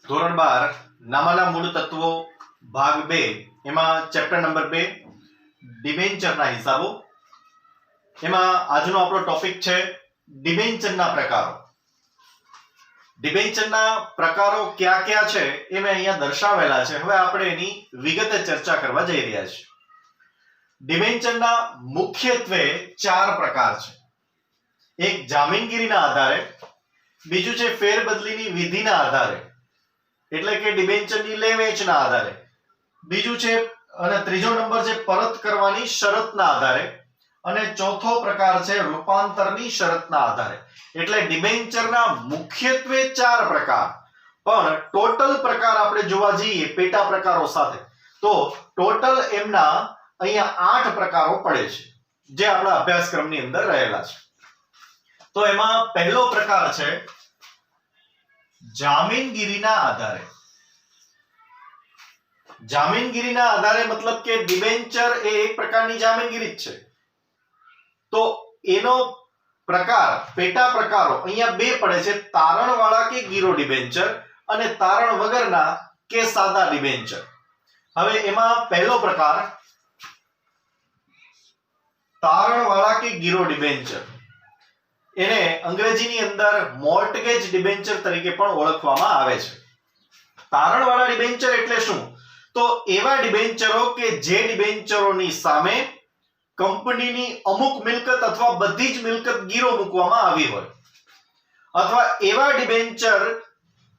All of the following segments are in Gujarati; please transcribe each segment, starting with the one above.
ધોરણ 12 નામાના મૂળ તત્વો ભાગ 2 એમાં ચેપ્ટર નંબર 2 ડિબેન્ચરના હિસાબો. એમાં આજનો આપણો ટોપિક છે ડિબેન્ચરના પ્રકારો. ડિબેન્ચરના પ્રકારો કયા કયા છે એ મેં અહીંયા દર્શાવેલા છે. હવે આપણે એની વિગતે ચર્ચા કરવા જઈ રહ્યા છીએ. ડિબેન્ચરના મુખ્યત્વે 4 પ્રકાર છે. એક જામીનગીરીના આધારે, બીજું છે ફેરબદલીની વિધિના આધારે એટલે કે ડિબેન્ચરની લે વેચના આધારે, બીજું છે અને ત્રીજો નંબર છે પરત કરવાની શરતના આધારે, અને ચોથો પ્રકાર છે રૂપાંતરની શરતના આધારે. એટલે ડિબેન્ચરના મુખ્યત્વે 4 પ્રકાર, પણ ટોટલ પ્રકાર આપણે જોવા જઈએ પેટા પ્રકારો સાથે તો ટોટલ એમના અહીંયા 8 પ્રકારો પડે છે જે આપણા અભ્યાસક્રમની અંદર રહેલા છે. તો એમાં પહેલો પ્રકાર છે જામીનગીરીના આધારે. જામીનગીરીના આધારે મતલબ કે ડિબેન્ચર એ એક પ્રકારની જામીનગીરી જ છે. તો એનો પ્રકાર, પેટા પ્રકારો અહીંયા 2 પડે છે: તારણવાળા કે ગીરો ડિબેન્ચર અને તારણ વગરના કે સાદા ડિબેન્ચર. હવે એમાં પહેલો પ્રકાર તારણવાળા કે ગીરો ડિબેન્ચર, એને અંગ્રેજીની અંદર મોર્ટગેજ ડિબેન્ચર તરીકે પણ ઓળખવામાં આવે છે. તારણવાળા ડિબેન્ચર એટલે શું? તો એવા ડિબેન્ચરો કે જે ડિબેન્ચરોની સામે કંપનીની અમુક મિલકત અથવા બધી જ મિલકત ગીરો મૂકવામાં આવી હોય, અથવા એવા ડિબેન્ચર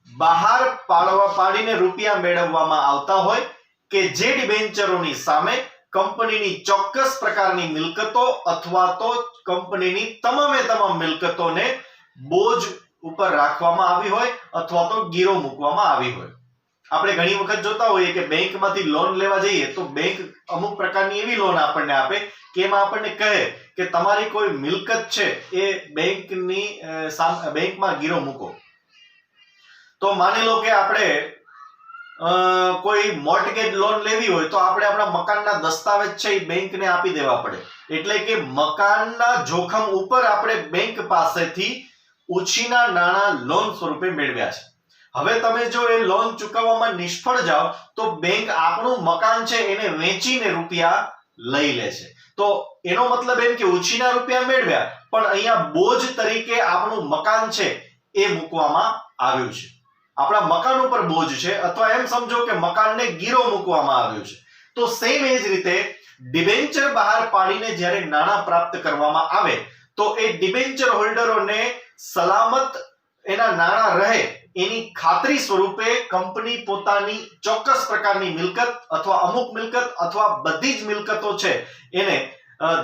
બહાર પાડીને રૂપિયા મેળવવામાં આવતા હોય કે જે ડિબેન્ચરોની સામે કંપનીની ચોક્કસ પ્રકારની મિલકતો અથવા તો કંપનીની તમામે તમામ મિલકતોને બોજ ઉપર રાખવામાં આવી હોય અથવા તો ગીરો મૂકવામાં આવી હોય. આપણે ઘણી વખત જોતા હોઈએ કે બેંકમાંથી લોન લેવા જઈએ તો બેંક અમુક પ્રકારની એવી લોન આપણને આપે કે એમાં આપણને કહે કે તમારી કોઈ મિલકત છે એ બેંકમાં ગીરો મૂકો. તો માની લો કે આપણે કોઈ મોર્ટગેજ લોન લેવી હોય તો આપણે આપણા મકાનના દસ્તાવેજ છે એ બેંકને આપી દેવા પડે. એટલે કે મકાનના જોખમ ઉપર આપણે બેંક પાસેથી ઉછીના નાણાં લોન સ્વરૂપે મેળવ્યા છે. હવે તમે જો એ લોન ચૂકવવામાં નિષ્ફળ જાઓ તો બેંક આપણું મકાન છે એને વેચીને રૂપિયા લઈ લે છે. તો એનો મતલબ એમ કે ઉછીના રૂપિયા મેળવ્યા, પણ અહીંયા બોજ તરીકે આપણું મકાન છે એ મૂકવામાં આવ્યું છે. આપણા મકાન ઉપર બોજ છે, અથવા એમ સમજો કે મકાનને ગીરો મૂકવામાં આવ્યું છે. તો સેમ એ જ રીતે ડિબેન્ચર બહાર પાડીને જ્યારે નાણાં પ્રાપ્ત કરવામાં આવે તો એ ડિબેન્ચર હોલ્ડરોને સલામત એના નાણાં રહે એની ખાતરી સ્વરૂપે કંપની પોતાની ચોક્કસ પ્રકારની મિલકત અથવા અમુક મિલકત અથવા બધી જ મિલકતો છે એને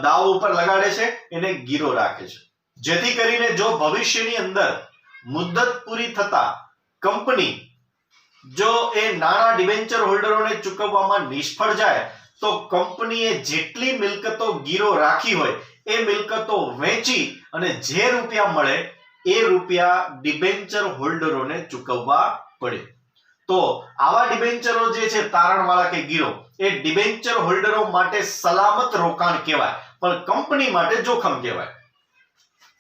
દાવ ઉપર લગાડે છે, એને ગીરો રાખે છે. જેથી કરીને જો ભવિષ્યની અંદર મુદ્દત પૂરી થતા કંપની જો એ નાણાં ડિબેન્ચર હોલ્ડરોને ચૂકવવામાં નિષ્ફળ જાય તો કંપનીએ જેટલી મિલકતો ગીરો રાખી હોય એ મિલકતો વેચી અને જે રૂપિયા મળે એ રૂપિયા ડિબેન્ચર હોલ્ડરોને ચૂકવવા પડે. તો આવા ડિબેન્ચરો જે છે તારણવાળા કે ગીરો, એ ડિબેન્ચર હોલ્ડરો માટે સલામત રોકાણ કહેવાય, પણ કંપની માટે જોખમ કહેવાય.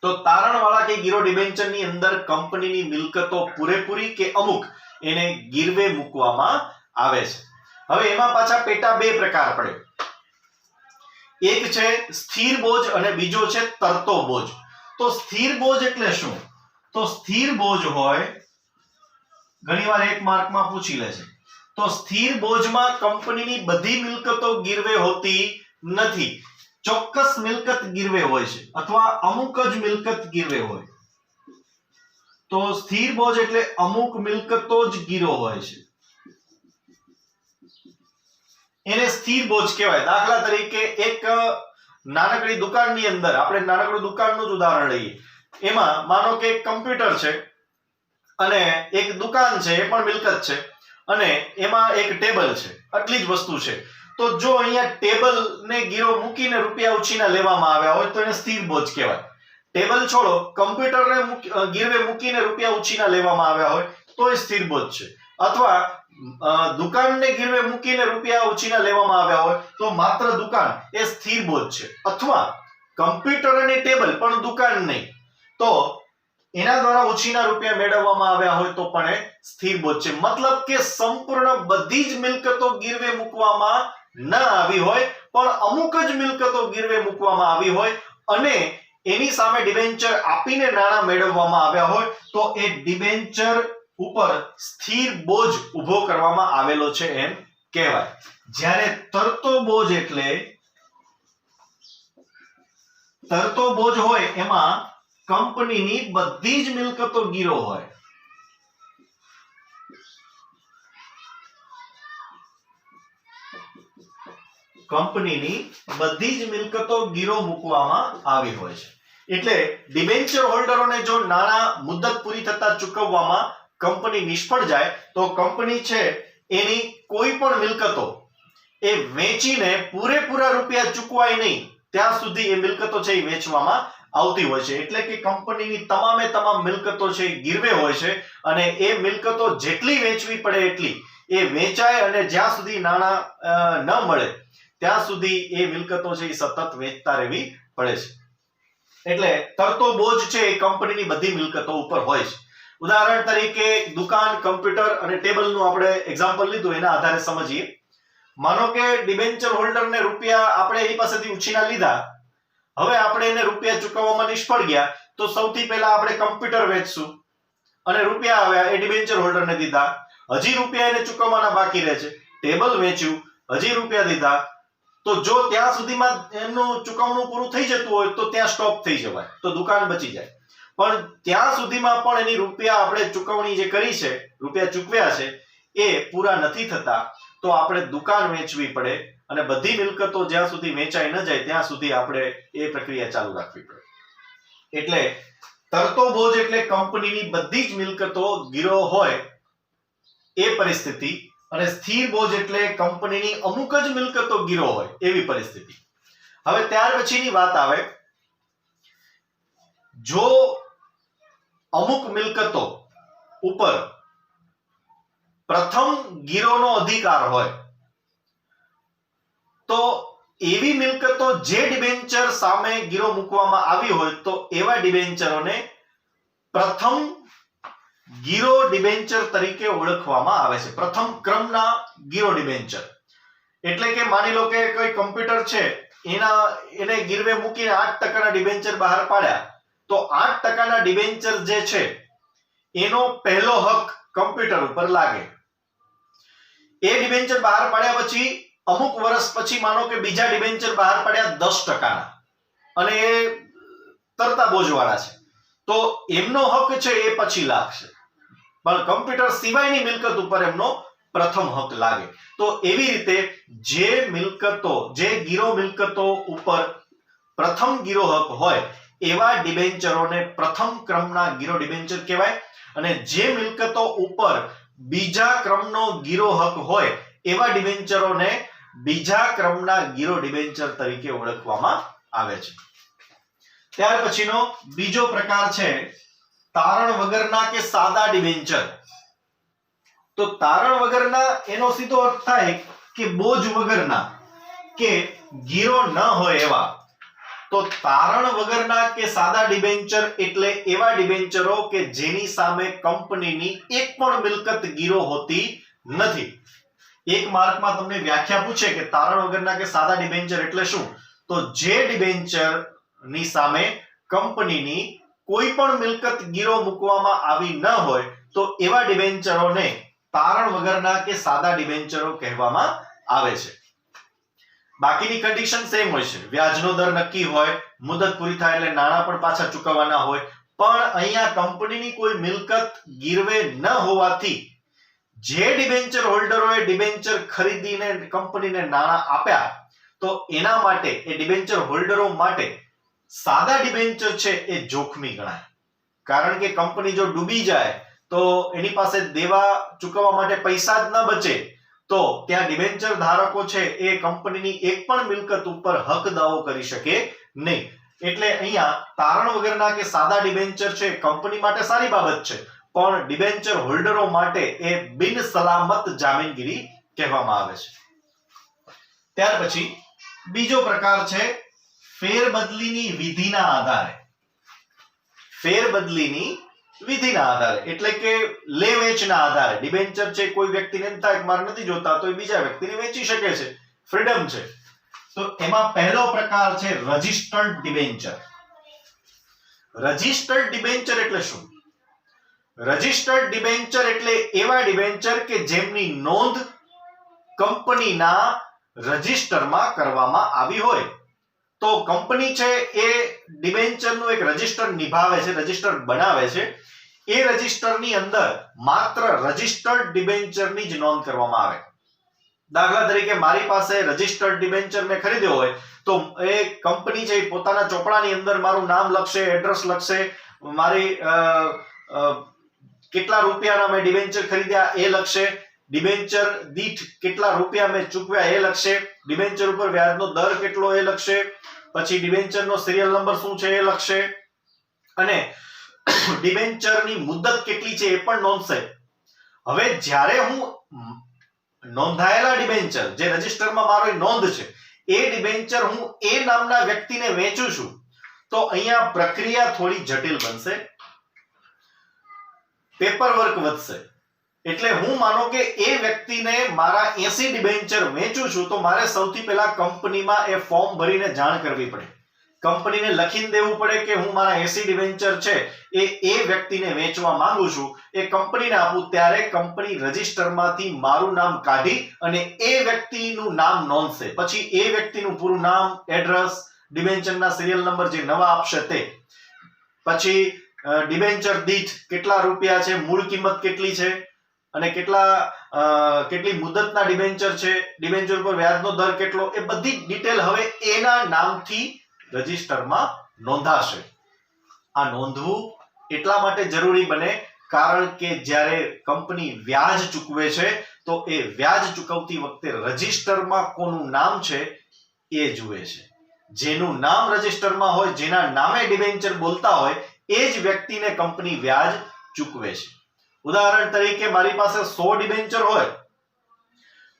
તો તારણવાળા કે ગીરો ડિબેન્ચરની અંદર કંપનીની મિલકતો પૂરેપૂરી કે અમુક એને ગીરવે મૂકવામાં આવે છે. હવે એમાં પાછા પેટા 2 પ્રકાર પડે. એક છે સ્થિર બોજ અને બીજો છે તરતો બોજ. તો સ્થિર બોજ એટલે શું? તો સ્થિર બોજ હોય, ઘણીવાર 1 માર્કમાં પૂછી લે છે. તો સ્થિર બોજમાં કંપનીની બધી મિલકતો ગીરવે હોતી નથી. ચોક્કસ મિલકત ગીરવે હોય છે અથવા અમુક જ મિલકત ગીરવે હોય. તો સ્થિર બોજ એટલે અમુક મિલકતો જ ગીરો હોય છે, એને સ્થિર બોજ કહેવાય. દાખલા તરીકે એક નાનકડી દુકાનની અંદર, આપણે નાનકડું દુકાનનું જ ઉદાહરણ લઈએ. એમાં માનો કે એક કમ્પ્યુટર છે અને એક દુકાન છે, એ પણ મિલકત છે, અને એમાં એક ટેબલ છે. આટલી જ વસ્તુ છે. તો જો અહીંયા ટેબલને ગીરો મૂકીને રૂપિયા ઉછીના લેવામાં આવ્યા હોય તો એને સ્થિર બોજ કહેવાય. ટેબલ છોડો, કમ્પ્યુટરને ગીરવે મૂકીને રૂપિયા ઉછીના લેવામાં આવ્યા હોય તો એ સ્થિર બોજ છે. અથવા દુકાનને ગીરવે મૂકીને રૂપિયા ઉછીના લેવામાં આવ્યા હોય તો માત્ર દુકાન એ સ્થિર બોજ છે. અથવા કમ્પ્યુટર અને ટેબલ પણ દુકાન નહીં, તો એના દ્વારા ઓછીના રૂપિયા મેળવવામાં આવ્યા હોય તો પણ એ સ્થિર બોજ છે. મતલબ કે સંપૂર્ણ બધી જ મિલકતો ગીરવે મૂકવામાં ન આવી હોય, પણ અમુક જ મિલકતો ગીરવે મૂકવામાં આવી હોય અને એની સામે ડિબેન્ચર આપીને નાણાં મેળવવામાં આવ્યા હોય તો એ ડિબેન્ચર ઉપર સ્થિર બોજ ઉભો કરવામાં આવેલો છે એમ કહેવાય. જ્યારે તરતો બોજ હોય એમાં કંપનીની બધી જ મિલકતો ગીરો હોય. કંપનીની બધી જ મિલકતો ગીરો મૂકવામાં આવી હોય છે. એટલે ડિબેન્ચર હોલ્ડરોને જો નાણાં મુદત પૂરી થતા ચૂકવવામાં કંપની નિષ્ફળ જાય તો કંપની છે એની કોઈ પણ મિલકતો એ વેચીને પૂરેપૂરા રૂપિયા ચૂકવાય નહીં ત્યાં સુધી એ મિલકતો છે એ વેચવામાં આવતી હોય છે. એટલે કે કંપનીની તમામે તમામ મિલકતો છે ગીરવે હોય છે અને એ મિલકતો જેટલી વેચવી પડે એટલી એ વેચાય અને જ્યાં સુધી નાણાં ન મળે ત્યાં સુધી એ મિલકતો છે એ સતત વેચતા રહેવી પડે છે. એટલે તરતો બોજ છે એ કંપનીની બધી મિલકતો ઉપર હોય છે. ઉદાહરણ તરીકે દુકાન, કમ્પ્યુટર અને ટેબલનું આપણે એક્ઝામ્પલ લીધું, એના આધારે સમજીએ. માનો કે ડિબેન્ચર હોલ્ડરને રૂપિયા આપણે એની પાસેથી ઉછીના લીધા, હવે આપણે એને રૂપિયા ચૂકવવામાં નિષ્ફળ ગયા તો સૌથી પહેલા આપણે કમ્પ્યુટર વેચશું અને રૂપિયા આવ્યા એ ડિબેન્ચર હોલ્ડરને દીધા, હજી રૂપિયા એને ચૂકવવાના બાકી રહે છે. ટેબલ વેચ્યું, હજી રૂપિયા દીધા, તો જો ત્યાં સુધીમાં એમનું ચૂકવણું પૂરું થઈ જતું હોય તો ત્યાં સ્ટોપ થઈ જવાય, તો દુકાન બચી જાય. પણ ત્યાં સુધીમાં પણ એની રૂપિયા આપણે ચૂકવણી જે કરી છે, રૂપિયા ચૂકવ્યા છે એ પૂરા નથી થતા તો આપણે દુકાન વેચવી પડે અને બધી મિલકતો જ્યાં સુધી વેચાઈ ન જાય ત્યાં સુધી આપણે એ પ્રક્રિયા ચાલુ રાખવી પડે. એટલે તરતો બોજ એટલે કંપનીની બધી જ મિલકતો ગીરો હોય એ પરિસ્થિતિ, અને સ્થિર બોજ એટલે કંપનીની અમુક જ મિલકતો ગીરો હોય એવી પરિસ્થિતિ. હવે ત્યાર પછીની વાત આવે, જો અમુક મિલકતો ઉપર પ્રથમ ગીરોનો અધિકાર હોય તો એવી મિલકતો જે ડિબેન્ચર સામે ગીરો મૂકવામાં આવી હોય તો એવા ડિબેન્ચરોને પ્રથમ ગીરો ડિબેન્ચર તરીકે ઓળખવામાં આવે છે. પ્રથમ ક્રમના ગીરો ડિબેન્ચર એટલે કે માની લો કે કોઈ કમ્પ્યુટર છે એને ગીરવે મૂકીને 8% ડિબેન્ચર બહાર પાડ્યા તો 8% ડિબેન્ચર જે છે એનો પહેલો હક કમ્પ્યુટર ઉપર લાગે. એ ડિબેન્ચર બહાર પાડ્યા પછી અમુક વર્ષ પછી માનો કે બીજા ડિબેન્ચર બહાર પાડ્યા 10% અને એ તરતા બોજવાળા છે તો એમનો હક છે એ પછી લાગશે, પણ કમ્પ્યુટર સિવાયની મિલકત ઉપર એમનો પ્રથમ હક લાગે. તો એવી રીતે જે ગીરો મિલકતો ઉપર પ્રથમ ગીરો હક હોય એવા ડિબેન્ચરોને પ્રથમ ક્રમના ગીરો ડિબેન્ચર કહેવાય, અને જે મિલકતો ઉપર બીજા ક્રમનો ગીરો હક હોય એવા ડિબેન્ચરોને બીજા ક્રમના ગીરો ડિબેન્ચર તરીકે ઓળખવામાં આવે છે. ત્યાર પછીનો બીજો પ્રકાર છે તારણ વગરના કે સાદા ડિબેન્ચર. તો તારણ વગરના એનો સીધો અર્થ થાય કે બોજ વગરના કે ગીરો ન હોય એવા. તો તારણ વગરના કે સાદા ડિબેન્ચર એટલે એવા ડિબેન્ચરો કે જેની સામે કંપનીની એક પણ મિલકત ગીરો હોતી નથી. એક માર્કમાં તમને વ્યાખ્યા પૂછે કે તારણ વગરના કે સાદા ડિબેન્ચર એટલે શું, તો જે ડિબેન્ચર ની સામે કંપનીની કોઈ પણ મિલકત ગીરો મૂકવામાં આવી ન હોય તો એવા ડિબેન્ચરોને તારણ વગરના કે સાદા ડિબેન્ચરો કહેવામાં આવે છે. બાકીની કન્ડિશન સેમ હોય છે, વ્યાજનો દર નક્કી હોય, મુદત પૂરી થાય એટલે નાણાં પણ પાછા ચૂકવવાના હોય, પણ અહીંયા કંપનીની કોઈ મિલકત ગીરવે ન હોવાથી જે ડિબેન્ચર હોલ્ડરોએ ડિબેન્ચર ખરીદીને કંપનીને નાણાં આપ્યા તો એના માટે એ ડિબેન્ચર હોલ્ડરો માટે સાદા ડિબેન્ચર છે એ જોખમી ગણાય. કારણ કે કંપની જો ડૂબી જાય તો એની પાસે દેવા ચૂકવવા માટે પૈસા જ ન બચે તો ત્યાં ડિબેન્ચર ધારકો છે એ કંપનીની એક પણ મિલકત ઉપર હક દાવો કરી શકે નહીં. એટલે અહીંયા તારણ વગરના કે સાદા ડિબેન્ચર છે કંપની માટે સારી બાબત છે, પણ ડિબેન્ચર હોલ્ડરો માટે એ બિન સલામત જામીનગીરી કહેવામાં આવે છે. ત્યાર પછી બીજો પ્રકાર છે ફેરબદલીની વિધિના આધારે. ફેરબદલીની વિધિના આધારે, એટલે કે લે વેચના આધારે. ડિબેન્ચર છે કોઈ વ્યક્તિને એમ થાય કે મારે નથી જોતા તો એ બીજા વ્યક્તિને વેચી શકે છે, ફ્રીડમ છે. તો એમાં પહેલો પ્રકાર છે રજિસ્ટર્ડ ડિબેન્ચર. રજિસ્ટર્ડ ડિબેન્ચર એટલે શું? રજિસ્ટર્ડ ડિબેન્ચર એટલે એવા ડિબેન્ચર કે જેમની નોંધ કંપનીના રજિસ્ટરમાં કરવામાં આવી હોય. તો કંપની છે એ ડિબેન્ચરનું એક રજિસ્ટર નિભાવે છે, રજિસ્ટર બનાવે છે. એ રજિસ્ટરની અંદર માત્ર રજિસ્ટર્ડ ડિબેન્ચરની જ નોંધ કરવામાં આવે. દાખલા તરીકે મારી પાસે રજિસ્ટર્ડ ડિબેન્ચર મેં ખરીદ્યો હોય તો એ કંપની છે પોતાના ચોપડાની અંદર મારું નામ લખશે, એડ્રેસ લખશે, મારી કેટલા રૂપિયાના મેં ડિબેન્ચર ખરીદ્યા એ લખશે, ડિબેન્ચર દીઠ કેટલા રૂપિયા મેં ચૂકવ્યા એ લખશે, ડિબેન્ચર ઉપર વ્યાજનો દર કેટલો એ લખશે, પછી ડિબેન્ચરનો સિરિયલ નંબર શું છે એ લખશે, અને ડિબેન્ચરની મુદત કેટલી છે એ પણ નોંધશે. હવે જ્યારે હું નોંધાયેલા ડિબેન્ચર જે રજિસ્ટરમાં મારો નોંધ છે એ ડિબેન્ચર હું એ નામના વ્યક્તિને વેચું છું તો અહીંયા પ્રક્રિયા થોડી જટિલ બનશે, પેપર વર્ક વધશે. એટલે હું માનો કે એ વ્યક્તિને મારા 80 ડિબેન્ચર વેચું છું તો મારે સૌથી પહેલા કંપનીમાં એ ફોર્મ ભરીને જાણ કરવી પડે. કંપનીને લખીને દેવું પડે કે હું મારા 80 ડિબેન્ચર છે એ વ્યક્તિને વેચવા માંગુ છું. એ કંપનીને આપું ત્યારે કંપની રજિસ્ટરમાંથી મારું નામ કાઢી અને એ વ્યક્તિનું નામ નોંધશે. પછી એ વ્યક્તિનું પૂરું નામ, એડ્રેસ, ડિબેન્ચરના સિરિયલ નંબર જે નવા આપશે તે, પછી ડિબેન્ચર દીઠ કેટલા રૂપિયા છે, મૂળ કિંમત કેટલી છે અને કેટલી મુદતના ડિબેન્ચર છે, ડિબેન્ચર ઉપર વ્યાજનો દર કેટલો, એ બધી ડિટેલ હવે એના નામથી રજિસ્ટરમાં નોંધાશે. આ નોંધવું એટલા માટે જરૂરી બને કારણ કે જ્યારે કંપની વ્યાજ ચૂકવે છે તો એ વ્યાજ ચૂકવતી વખતે રજિસ્ટરમાં કોનું નામ છે એ જુએ છે. જેનું નામ રજિસ્ટરમાં હોય, જેના નામે ડિબેન્ચર બોલતા હોય એ જ વ્યક્તિને કંપની વ્યાજ ચૂકવે છે. ઉદાહરણ તરીકે મારી પાસે 100 ડિબેન્ચર હોય,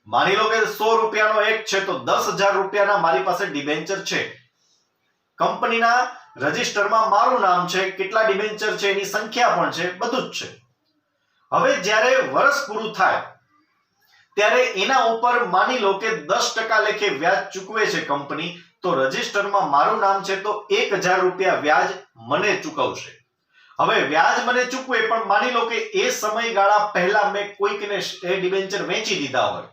માની લો કે 100 રૂપિયાનો એક છે તો 10,000 રૂપિયાના મારી પાસે ડિબેન્ચર છે. કંપનીના રજિસ્ટરમાં મારું નામ છે, કેટલા ડિબેન્ચર છે એની સંખ્યા પણ છે, બધું જ છે. હવે જ્યારે વર્ષ પૂરું થાય ત્યારે એના ઉપર માની લો કે 10% લેખે વ્યાજ ચૂકવે છે કંપની, તો રજિસ્ટરમાં મારું નામ છે તો 1,000 રૂપિયા વ્યાજ મને ચૂકવશે. હવે વ્યાજ મને ચૂકવે પણ માની લો કે એ સમયગાળા પહેલા મેં કોઈકને એ ડિબેન્ચર વેચી દીધા હોય,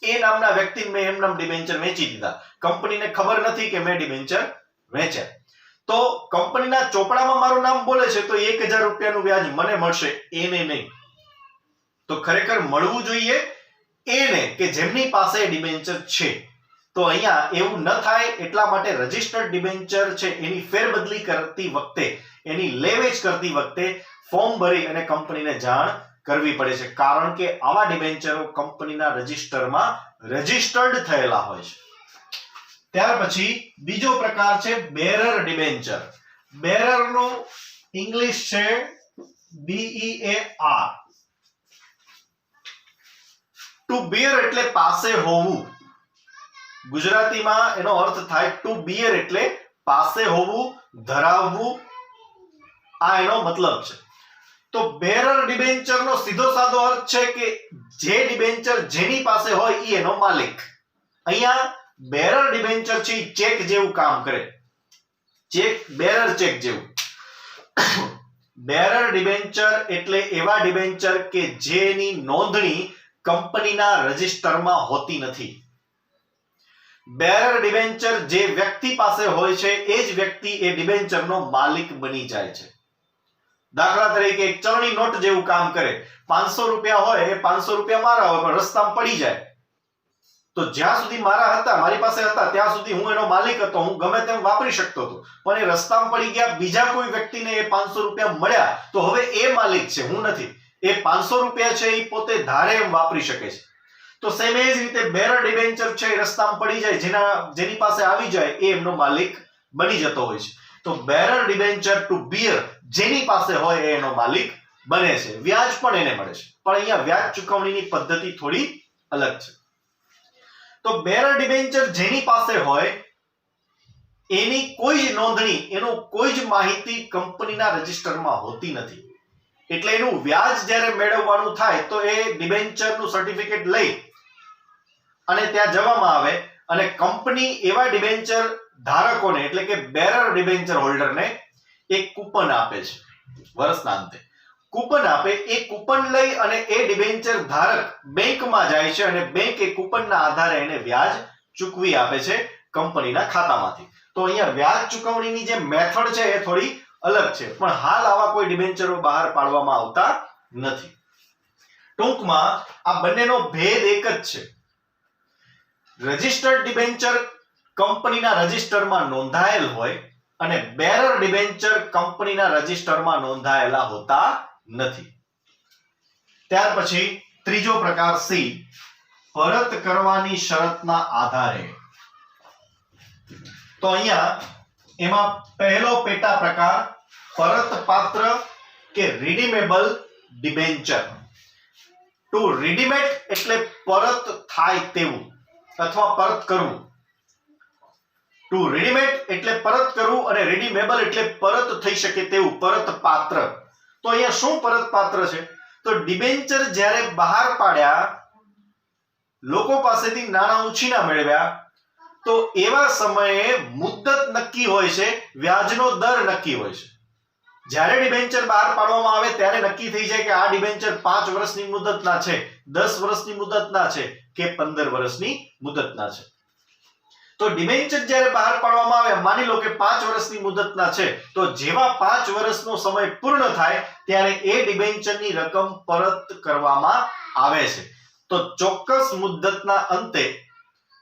એ નામના વ્યક્તિને મેં એમ નામ ડિબેન્ચર વેચી દીધા, કંપનીને ખબર નથી કે મેં ડિબેન્ચર વેચ્યા, તો કંપનીના ચોપડામાં મારું નામ બોલે છે તો 1,000 રૂપિયાનું વ્યાજ મને મળશે, એને નહીં. તો ખરેખર મળવું જોઈએ એને કે જેમની પાસે ડિબેન્ચર છે. તો અહીંયા એવું ન થાય એટલા માટે રજિસ્ટર્ડ ડિબેન્ચર છે એની ફેરબદલી કરતી વખતે, એની લેવેચ કરતી વખતે ફોર્મ ભરી અને કંપનીને જાણ કરવી પડે છે, કારણ કે આવા ડિબેન્ચરો કંપનીના રજિસ્ટરમાં રજિસ્ટર્ડ થયેલા હોય છે. ત્યાર પછી બીજો પ્રકાર છે બેરર ડિબેન્ચર. બેરરનું ઇંગ્લિશ છે BEAR. ટુ બેર એટલે પાસે હોવું, ગુજરાતીમાં એનો અર્થ થાય ટુ બેર એટલે પાસે હોવું, ધરાવવું, આ એનો મતલબ છે. તો બેરર ડિબેન્ચરનો સીધો સાદો અર્થ છે કે જે ડિબેન્ચર જેની પાસે હોય એ એનો માલિક. અહીંયા બેરર ડિબેન્ચર છે ચેક જેવું કામ કરે, ચેક, બેરર ચેક જેવું. બેરર ડિબેન્ચર એટલે એવા ડિબેન્ચર કે જેની નોંધણી કંપનીના રજિસ્ટરમાં હોતી નથી. બેરર ડિબેન્ચર જે વ્યક્તિ પાસે હોય છે એ જ વ્યક્તિ એ ડિબેન્ચરનો માલિક બની જાય છે. દાખલા તરીકે એક ચલણી નોટ જેવું કામ કરે. 500 રૂપિયા હોય, એ 500 રૂપિયા મારા હોય પણ રસ્તામાં પડી જાય તો જ્યાં સુધી મારા હતા, મારી પાસે હતા ત્યાં સુધી હું એનો માલિક હતો, હું ગમે તેમ વાપરી શકતો હતો. પણ એ રસ્તામાં પડી ગયા, બીજા કોઈ વ્યક્તિને એ 500 રૂપિયા મળ્યા તો હવે એ માલિક છે, હું નથી. એ 500 રૂપિયા છે એ પોતે ધારે એમ વાપરી શકે છે. તો સેમ એ જ રીતે બેરર ડિબેન્ચર છે એ રસ્તામાં પડી જાય, જેની પાસે આવી જાય એ એમનો માલિક બની જતો હોય છે. તો બેરર ડિબેન્ચર ટુ બેર જેની પાસે હોય એ એનો માલિક બને છે. વ્યાજ પણ એને મળે છે, પણ અહીંયા વ્યાજ ચૂકવણીની પદ્ધતિ થોડી અલગ છે. તો બેરર ડિબેન્ચર જેની પાસે હોય એની કોઈ જ નોંધણી, એનું કોઈ જ માહિતી કંપનીના રજિસ્ટરમાં હોતી નથી. એટલે એનું વ્યાજ જ્યારે મેળવવાનું થાય તો એ ડિબેન્ચરનું સર્ટિફિકેટ લઈ અને ત્યાં જવામાં આવે અને કંપની એવા ડિબેન્ચર ધારકોને એટલે કે બેરર ડિબેન્ચર હોલ્ડરને એક કૂપન આપે છે. વર્ષના અંતે કૂપન આપે, એ કૂપન લઈ અને એ ડિબેન્ચર ધારક બેંકમાં જાય છે અને બેંક એ કૂપનના આધારે એને વ્યાજ ચૂકવી આપે છે કંપનીના ખાતામાંથી. તો અહીંયા વ્યાજ ચૂકવણીની જે મેથડ છે એ થોડી અલગ છે, પણ હાલ આવા કોઈ ડિબેન્ચરો બહાર પાડવામાં આવતા નથી. ટૂંકમાં આ બંનેનો ભેદ એક જ છે. રજિસ્ટર્ડ ડિબેન્ચર કંપનીના રજિસ્ટરમાં નોંધાયેલ હોય અને બેરર ડિબેન્ચર કંપનીના રજિસ્ટરમાં નોંધાયેલા હોતા નથી. ત્યાર પછી ત્રીજો પ્રકાર સી, પરત કરવાની શરતના આધારે. તો અહીંયા એમાં પહેલો પેટા પ્રકાર પરતપાત્ર કે રિડીમેબલ ડિબેન્ચર. ટુ રિડીમેટ એટલે પરત થાય તેવું અથવા પરત કરવું. ટુ રિડીમેટ એટલે પરત કરવું અને રિડીમેબલ એટલે પરત થઈ શકે તેવું, પરતપાત્ર. તો અહીંયા શું પરતપાત્ર છે? તો ડિબેન્ચર જ્યારે બહાર પાડ્યા, લોકો પાસેથી નાણાં ઉછીના મેળવ્યા, તો એવા સમયે મુદ્દત નક્કી હોય છે, વ્યાજનો દર નક્કી હોય છે. જ્યારે ડિબેન્ચર બહાર પાડવામાં આવે ત્યારે નક્કી થઈ જાય કે આ ડિબેન્ચર 5 વર્ષની મુદતના છે, 10 વર્ષની મુદતના છે કે 15 વર્ષની મુદતના છે. તો ડિબેન્ચર જ્યારે બહાર પાડવામાં આવે, માની લો કે 5 વર્ષની મુદતના છે, તો જેવા 5 વર્ષનો સમય પૂર્ણ થાય ત્યારે એ ડિબેન્ચરની રકમ પરત કરવામાં આવે છે. તો ચોક્કસ મુદ્દતના અંતે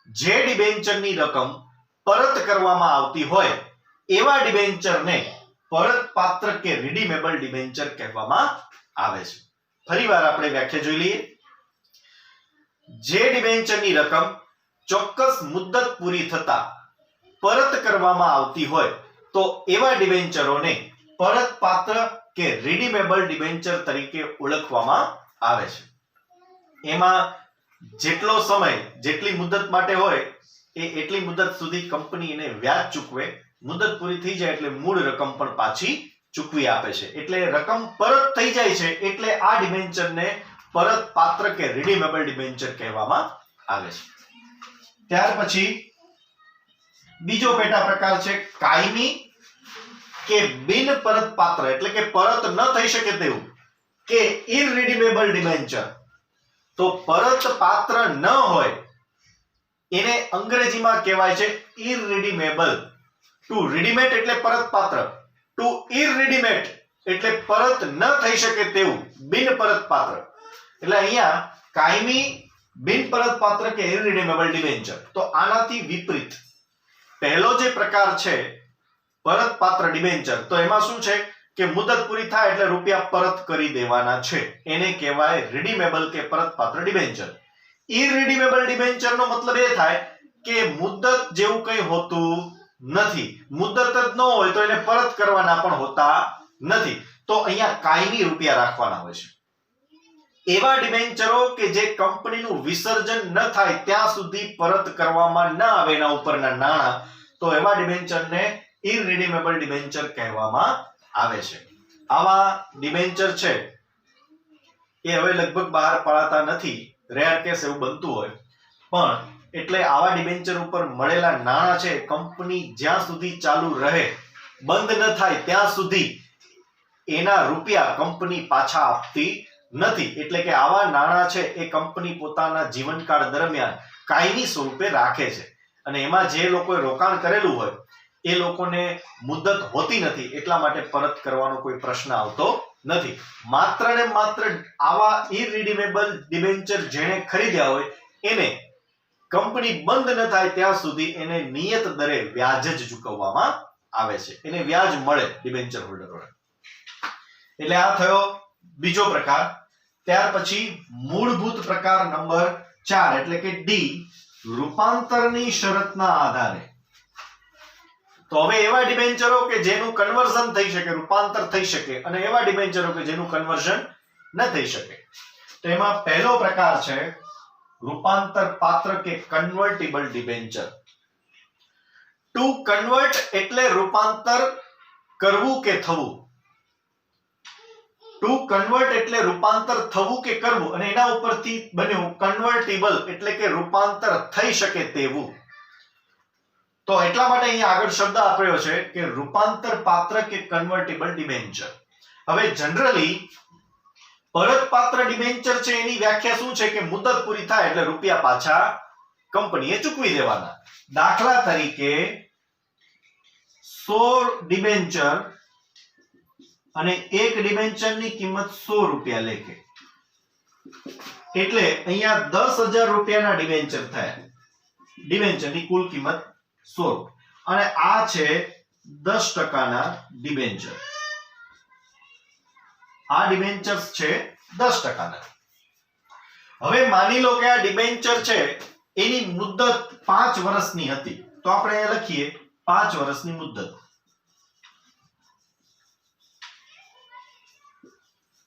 જે ડિબેન્ચરની રકમ પરત કરવામાં આવતી હોય એવા ડિબેન્ચરને પરતપાત્ર કે રિડીમેબલ ડિબેન્ચર કહેવામાં આવે છે. ફરીવાર આપણે વ્યાખ્યા જોઈ લઈએ. જે ડિબેન્ચરની રકમ ચોક્કસ મુદ્દત પૂરી થતા પરત કરવામાં આવતી હોય તો એવા ડિબેન્ચરોને પરતપાત્ર કે રિડીમેબલ ડિબેન્ચર તરીકે ઓળખવામાં આવે છે. એમાં જેટલો સમય, જેટલી મુદ્દત માટે હોય એ એટલી મુદ્દત સુધી કંપની એને વ્યાજ ચૂકવે, મુદ્દત પૂરી થઈ જાય એટલે મૂળ રકમ પણ પાછી ચૂકવી આપે છે. એટલે રકમ પરત થઈ જાય છે એટલે આ ડિબેન્ચરને પરતપાત્ર કે રિડીમેબલ ડિબેન્ચર કહેવામાં આવે છે. ત્યાર પછી બીજો પેટા પ્રકાર છે કાયમી કે બિન પરતપાત્ર એટલે કે પરત ન થઈ શકે તેવું કે ઇરરિડીમેબલ ડિબેન્ચર. તો પરતપાત્ર ન હોય એને અંગ્રેજીમાં કહેવાય છે ઇરરિડીમેબલ. ટુ રિડીમેટ એટલે પરતપાત્ર, ટુ ઇરરિડીમેટ એટલે પરત ન થઈ શકે તેવું બિન પરતપાત્ર. એટલે અહીંયા કાયમી, બિન પરતપાત્ર કે ઇરરિડીમેબલ ડિબેન્ચર. તો આનાથી વિપરીત પહેલો જે પ્રકાર છે પરતપાત્ર ડિબેન્ચર, તો એમાં શું છે કે મુદત પૂરી થાય એટલે રૂપિયા પરત કરી દેવાના છે, એને કહેવાય રિડીમેબલ કે પરતપાત્ર ડિબેન્ચર. ઇરરિડીમેબલ ડિબેન્ચરનો મતલબ એ થાય કે મુદત જેવું કંઈ હોતું નથી, મુદત જ ન હોય તો એને પરત કરવાના પણ હોતા નથી. તો અહીંયા કાયમી રૂપિયા રાખવાના હોય છે. એવા ડિબેન્ચરો કે જે કંપનીનું વિસર્જન ન થાય ત્યાં સુધી પરત કરવામાં ન આવે એના ઉપરના નાણાં, તો એવા ડિબેન્ચરને ઇરરિડીમેબલ ડિબેન્ચર કહેવામાં આવે છે. આવા ડિબેન્ચર છે એ હવે લગભગ બહાર પડાતા નથી, રેર કેસ એવું બનતું હોય, પણ એટલે આવા ડિબેન્ચર ઉપર મળેલા નાણાં છે કંપની જ્યાં સુધી ચાલુ રહે, બંધ ન થાય ત્યાં સુધી એના રૂપિયા કંપની પાછા આપતી નથી. એટલે કે આવા નાણાં છે એ કંપની પોતાના જીવનકાળ દરમિયાન કાયમી સ્વરૂપે રાખે છે અને એમાં જે લોકોએ રોકાણ કરેલું હોય એ લોકોને મુદ્દત હોતી નથી, એટલા માટે પરત કરવાનો કોઈ પ્રશ્ન આવતો નથી. માત્ર ને માત્ર આવા ઇરરિડીમેબલ ડિબેન્ચર જેણે ખરીદ્યા હોય એને કંપની બંધ ન થાય ત્યાં સુધી એને નિયત દરે વ્યાજ જ ચૂકવવામાં આવે છે, એને વ્યાજ મળે ડિબેન્ચર હોલ્ડરોને. એટલે આ થયો બીજો પ્રકાર. ત્યાર પછી મૂળભૂત પ્રકાર નંબર 4 એટલે કે ડી, રૂપાંતરની શરતના આધારે. તો હવે એવા ડિબેન્ચરો કે જેનું કન્વર્ઝન થઈ શકે, રૂપાંતર થઈ શકે, અને એવા ડિબેન્ચરો કે જેનું કન્વર્ઝન ન થઈ શકે. તો એમાં પહેલો પ્રકાર છે રૂપાંતર પાત્ર કે કન્વર્ટિબલ ડિબેન્ચર. ટુ કન્વર્ટ એટલે રૂપાંતર કરવું કે થવું. ટુ કન્વર્ટ એટલે રૂપાંતર થવું કે કરવું, અને એના ઉપરથી બન્યું કન્વર્ટિબલ એટલે કે રૂપાંતર થઈ શકે તેવું. તો એટલા માટે અહીંયા આગળ શબ્દ આપ્યો છે કે રૂપાંતર પાત્ર કે કન્વર્ટિબલ ડિબેન્ચર. હવે જનરલી પરત પાત્ર ડિબેન્ચર છે એની વ્યાખ્યા શું છે કે મુદત પૂરી થાય એટલે રૂપિયા પાછા કંપનીએ ચૂકવી દેવાના. દાખલા તરીકે 100 ડિબેન્ચર અને એક ડિબેન્ચરની કિંમત 100 રૂપિયા લેખે, એટલે અહીંયા 10,000 રૂપિયાના ડિબેન્ચર થયા. ડિબેન્ચરની કુલ કિંમત 100 અને આ છે 10% ડિબેન્ચર. આ ડિબેન્ચર્સ છે 10%. હવે માની લો કે આ ડિબેન્ચર છે એની મુદત 5 વર્ષની હતી, તો આપણે અહીંયા લખીએ 5 વર્ષની મુદત.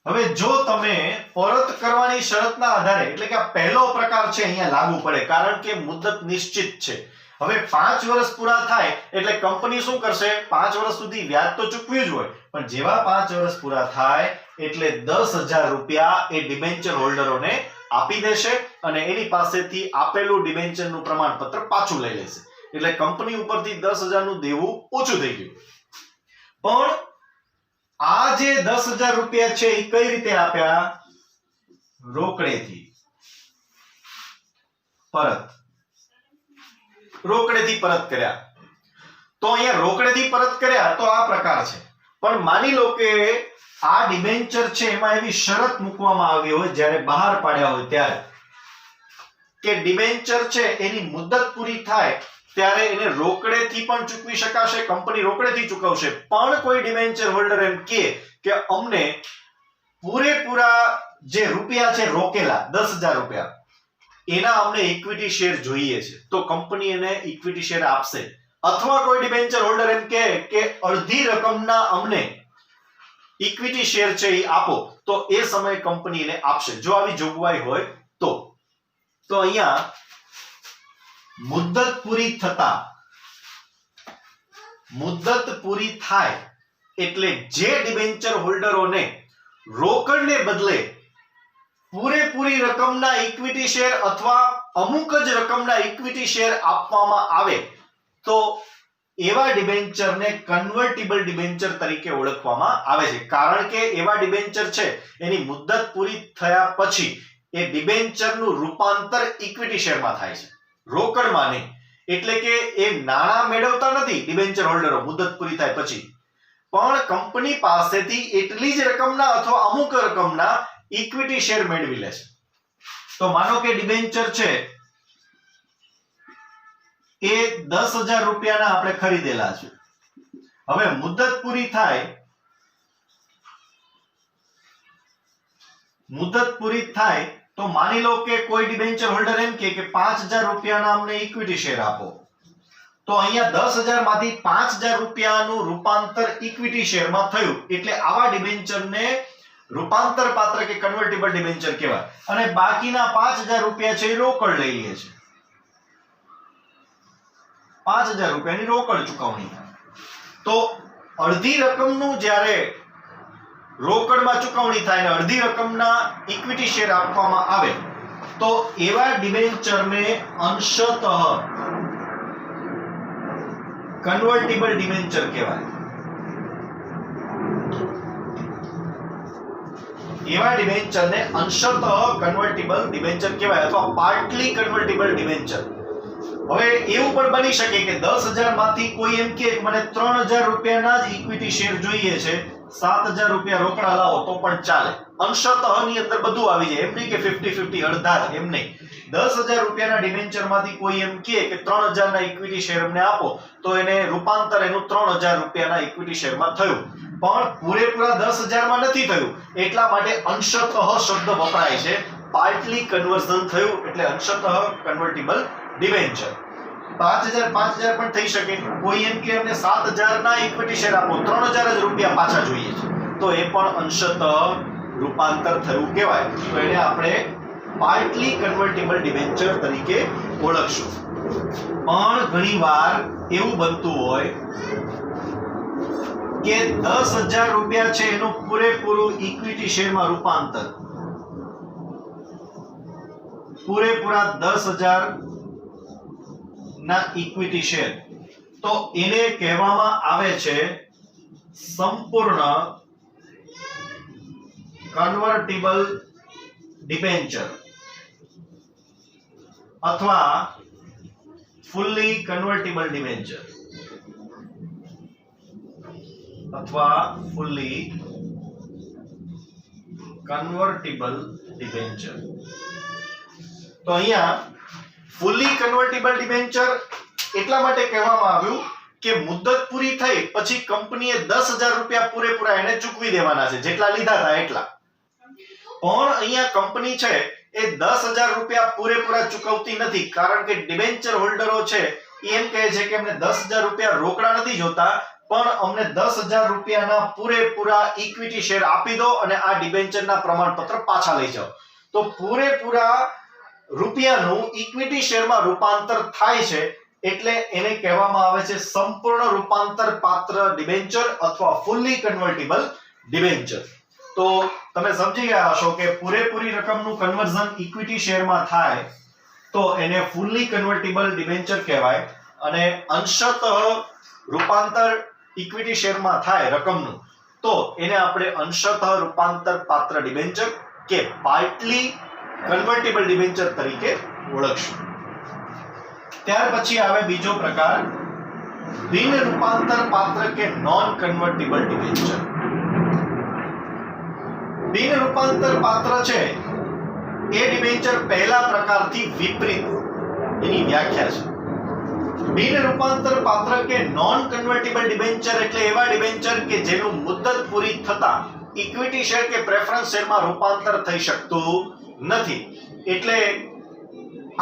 હવે જો તમે પરત કરવાની શરતના આધારે, એટલે કે આ પહેલો પ્રકાર છે અહીંયા લાગુ પડે, કારણ કે મુદત નિશ્ચિત છે. હવે 5 વર્ષ પૂરા થાય એટલે કંપની શું કરશે? 5 વર્ષ સુધી વ્યાજ તો ચૂકવ્યું જ હોય, પણ જેવા 5 વર્ષ પૂરા થાય એટલે 10,000 રૂપિયા એ ડિબેન્ચર હોલ્ડરોને આપી દેશે અને એની પાસેથી આપેલું ડિબેન્ચરનું પ્રમાણપત્ર પાછું લઈ લેશે. એટલે કંપની ઉપરથી 10,000 નું દેવું ઓછું થઈ ગયું. પણ આ જે 10,000 રૂપિયા છે એ કઈ રીતે આપ્યા? રોકડેથી પરત. રોકડેથી પરત કર્યા. તો અહીંયા રોકડેથી પરત કર્યા તો આ પ્રકાર છે. પણ માની લો કે આ ડિબેન્ચર છે એમાં એવી શરત મૂકવામાં આવી હોય જ્યારે બહાર પાડ્યા હોય ત્યારે કે ડિબેન્ચર છે એની મુદત પૂરી થાય ત્યારે એને રોકડેથી પણ ચૂકવી શકાશે, કંપની રોકડેથી ચૂકવશે. પણ કોઈ ડિબેન્ચર હોલ્ડર એમ કહે કે અમને પૂરેપૂરા જે રૂપિયા છે રોકેલા 10,000 રૂપિયા એના અમને ઇક્વિટી શેર જોઈએ છે, તો કંપની એને ઇક્વિટી શેર આપશે. અથવા કોઈ ડિબેન્ચર હોલ્ડર એમ કહે કે અડધી રકમના અમને ઇક્વિટી શેર છે એ આપો, તો એ સમયે કંપની એને આપશે, જો આવી જોગવાઈ હોય તો. તો અહીંયા મુદ્દત પૂરી થાય એટલે જે ડિબેન્ચર હોલ્ડરોને રોકડને બદલે પૂરેપૂરી રકમના ઇક્વિટી શેર અથવા અમુક જ રકમના ઇક્વિટી શેર આપવામાં આવે તો એવા ડિબેન્ચરને કન્વર્ટિબલ ડિબેન્ચર તરીકે ઓળખવામાં આવે છે. કારણ કે એવા ડિબેન્ચર છે એની મુદ્દત પૂરી થયા પછી એ ડિબેન્ચરનું રૂપાંતર ઇક્વિટી શેરમાં થાય છે, રોકડમાં નહીં. એટલે કે એ નાણાં મેળવતા નથી ડિબેન્ચર હોલ્ડરો મુદ્દત પૂરી થાય પછી, પણ કંપની પાસેથી એટલી જ રકમના અથવા અમુક રકમના ઇક્વિટી શેર મેળવી લે છે. તો માનો કે ડિબેન્ચર છે એ 10,000 રૂપિયાના આપણે ખરીદેલા છે. હવે મુદત પૂરી થાય તો માની લો કે કોઈ ડિબેન્ચર હોલ્ડર એમ કે 5,000 રૂપિયાના અમને ઇક્વિટી શેર આપો, તો અહીંયા 10,000 માંથી 5,000 રૂપિયાનું રૂપાંતર ઇક્વિટી શેરમાં થયું, એટલે આવા ડિબેન્ચરને રૂપાંતર પાત્ર કે કન્વર્ટિબલ ડિબેન્ચર કહેવાય. અને બાકીના 5,000 રૂપિયા છે એ રોકડ લઈ લે છે. 5,000 રૂપિયાની રોકડ ચૂકવણી થાય. તો અડધી રકમનું જ્યારે રોકડમાં ચૂકવણી થાય અને અડધી રકમના ઇક્વિટી શેર આપવામાં આવે તો એવા ડિબેન્ચરને અંશતઃ કન્વર્ટિબલ ડિબેન્ચર કહેવાય. એવા ડિબેન્ચરને અંશતઃ કન્વર્ટિબલ ડિબેન્ચર કહેવાય અથવા પાર્ટલી કન્વર્ટિબલ ડિબેન્ચર. હવે એવું પણ બની શકે કે 10,000 માંથી કોઈ એમ કે મને 3,000 રૂપિયાના જ ઇક્વિટી શેર જોઈએ છે, 7,000 રૂપિયા રોકડા લાવો તો પણ ચાલે. અંશતઃ ની અંદર બધું આવી જાય, એમ નહીં કે 50-50 અડધા જ, એમ નહીં. 10,000 રૂપિયાના ડિબેન્ચર માંથી કોઈ એમ કે 3,000 ના ઇક્વિટી શેર અમને આપો, તો એને રૂપાંતર એનું 3,000 રૂપિયાના ઇક્વિટી શેરમાં થયું, પણ પૂરેપૂરા 10,000 માં નથી થયું. એટલા માટે અંશતઃ શબ્દ વપરાય છે. પાર્ટલી કન્વર્ઝન થયું એટલે અંશતઃ કન્વર્ટિબલ ડિબેન્ચર. 5,000 પણ થઈ શકે. કોઈ એમ કે અમને 7,000 ના ઇક્વિટી શેર આપો, 3,000 જ રૂપિયા પાછા જોઈએ છે, તો એ પણ અંશતઃ રૂપાંતર થયું કહેવાય. તો એને આપણે પાર્ટલી કન્વર્ટિબલ ડિબેન્ચર તરીકે ઓળખશું. પણ ઘણીવાર એવું બનતું હોય કે 10,000 રૂપિયા છે એનું પૂરેપૂરું ઇક્વિટી શેરમાં રૂપાંતર, પૂરેપૂરા 10,000 ના ઇક્વિટી શેર, તો એને કહેવામાં આવે છે સંપૂર્ણ કન્વર્ટિબલ ડિબેન્ચર અથવા ફુલ્લી કન્વર્ટિબલ ડિબેન્ચર અથવા ફુલ્લી કન્વર્ટિબલ ડિબેન્ચર. તો અહીંયા ફુલ્લી કન્વર્ટિબલ ડિબેન્ચર એટલા માટે કહેવામાં આવ્યું કે મુદત પૂરી થઈ પછી કંપનીએ 10,000 રૂપિયા પૂરેપૂરા એને ચૂકવી દેવાના છે, જેટલા લીધા હતા એટલા. પણ અહીંયા કંપની છે એ 10,000 રૂપિયા પૂરેપૂરા ચૂકવતી નથી, કારણ કે ડિબેન્ચર હોલ્ડરો છે એમ કહે છે કે અમને 10,000 રૂપિયા રોકડા નથી જોતા, પણ અમને 10,000 રૂપિયાના પૂરેપૂરા ઇક્વિટી શેર આપી દો અને આ ડિબેન્ચરના પ્રમાણપત્ર પાછા લઈ જાઓ. તો પૂરેપૂરા રૂપિયાનું ઇક્વિટી શેરમાં રૂપાંતર થાય છે એટલે એને કહેવામાં આવે છે સંપૂર્ણ રૂપાંતર પાત્ર ડિબેન્ચર અથવા ફુલ્લી કન્વર્ટિબલ ડિબેન્ચર. તો તમે સમજી ગયા હશો કે પૂરેપૂરી રકમનું કન્વર્ઝન ઇક્વિટી શેરમાં થાય તો એને ફુલ્લી કન્વર્ટિબલ ડિબેન્ચર કહેવાય, અને અંશતઃ રૂપાંતર ઇક્વિટી શેરમાં થાય રકમનું તો એને આપણે અંશતઃ રૂપાંતર પાત્ર ડિબેન્ચર કે પાર્ટલી કન્વર્ટિબલ ડિબેન્ચર તરીકે ઓળખશું. ત્યાર પછી આવે બીજો પ્રકાર, બિન રૂપાંતર પાત્ર કે નોન કન્વર્ટિબલ ડિબેન્ચર. બિન રૂપાંતર પાત્ર છે એ ડિબેન્ચર પહેલા પ્રકારથી વિપરીત એની વ્યાખ્યા છે. બિન રૂપાંતર પાત્ર કે નોન કન્વર્ટિબલ ડિબેન્ચર એટલે એવા ડિબેન્ચર કે જેનું મુદત પૂરી થતા ઇક્વિટી શેર કે પ્રેફરન્સ શેરમાં રૂપાંતર થઈ શકતું નથી. એટલે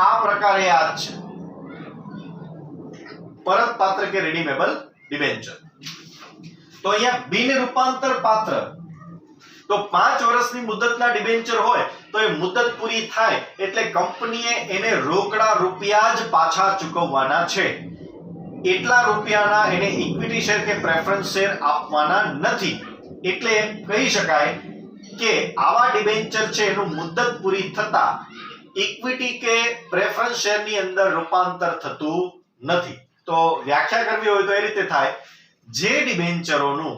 આ પ્રકારે આ છે પરત પાત્ર કે રિડીમેબલ ડિબેન્ચર. તો અહીંયા બિન રૂપાંતર પાત્ર તો 5 વર્ષની મુદતના ડિબેન્ચર હોય તો એ મુદત પૂરી થાય એટલે કંપનીએ એને રોકડા રૂપિયા જ પાછા ચૂકવવાના છે, એટલા રૂપિયાના એને ઇક્વિટી શેર કે પ્રેફરન્સ શેર આપવાના નથી. એટલે એમ કહી શકાય કે આવા ડિબેન્ચર છે એનું મુદત પૂરી થતા ઇક્વિટી કે પ્રેફરન્સ શેરની અંદર રૂપાંતર થતું નથી. તો વ્યાખ્યા કરવી હોય તો એ રીતે થાય, જે ડિબેન્ચરોનું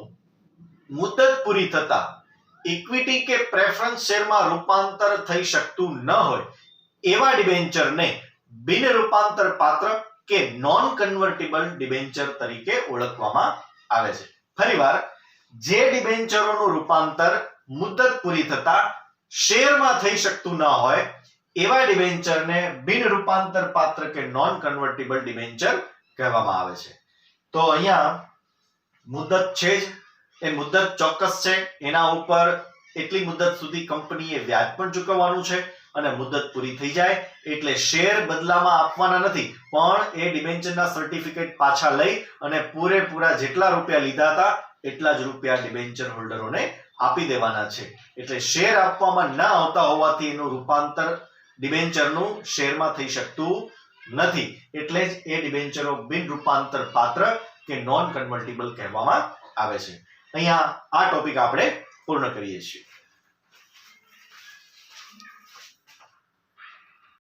મુદત પૂરી થતા ઇક્વિટી કે પ્રેફરન્સ શેરમાં રૂપાંતર થઈ શકતું ન હોય એવા ડિબેન્ચરને બિન રૂપાંતર પાત્ર કે નોન કન્વર્ટિબલ ડિબેન્ચર તરીકે ઓળખવામાં આવે છે. ફરીવાર, જે ડિબેન્ચરોનું રૂપાંતર મુદત પૂરી થતા શેરમાં થઈ શકતું ન હોય એવા ડિબેન્ચરને બિન રૂપાંતર પાત્ર કે નોન કન્વર્ટિબલ ડિબેન્ચર કહેવામાં આવે છે. તો અહીંયા મુદત છે જ, એ મુદત ચોક્કસ છે, એના ઉપર એટલી મુદત સુધી કંપનીએ વ્યાજ પણ ચૂકવવાનું છે અને મુદત પૂરી થઈ જાય એટલે શેર બદલામાં આપવાના નથી, પણ એ ડિબેન્ચરના સર્ટિફિકેટ પાછા લઈ અને પૂરેપૂરા જેટલા રૂપિયા લીધા હતા એટલા જ રૂપિયા ડિબેન્ચર હોલ્ડરોને આપી દેવાના છે. એટલે શેર આપવામાં ના આવતા હોવાથી એનું રૂપાંતર ડિબેન્ચરનું શેરમાં થઈ શકતું નથી, એટલે જ એ ડિબેન્ચરો બિન રૂપાંતર પાત્ર કે નોન કન્વર્ટિબલ કહેવામાં આવે છે. અહીંયા આ ટોપિક આપણે પૂર્ણ કરીએ છીએ.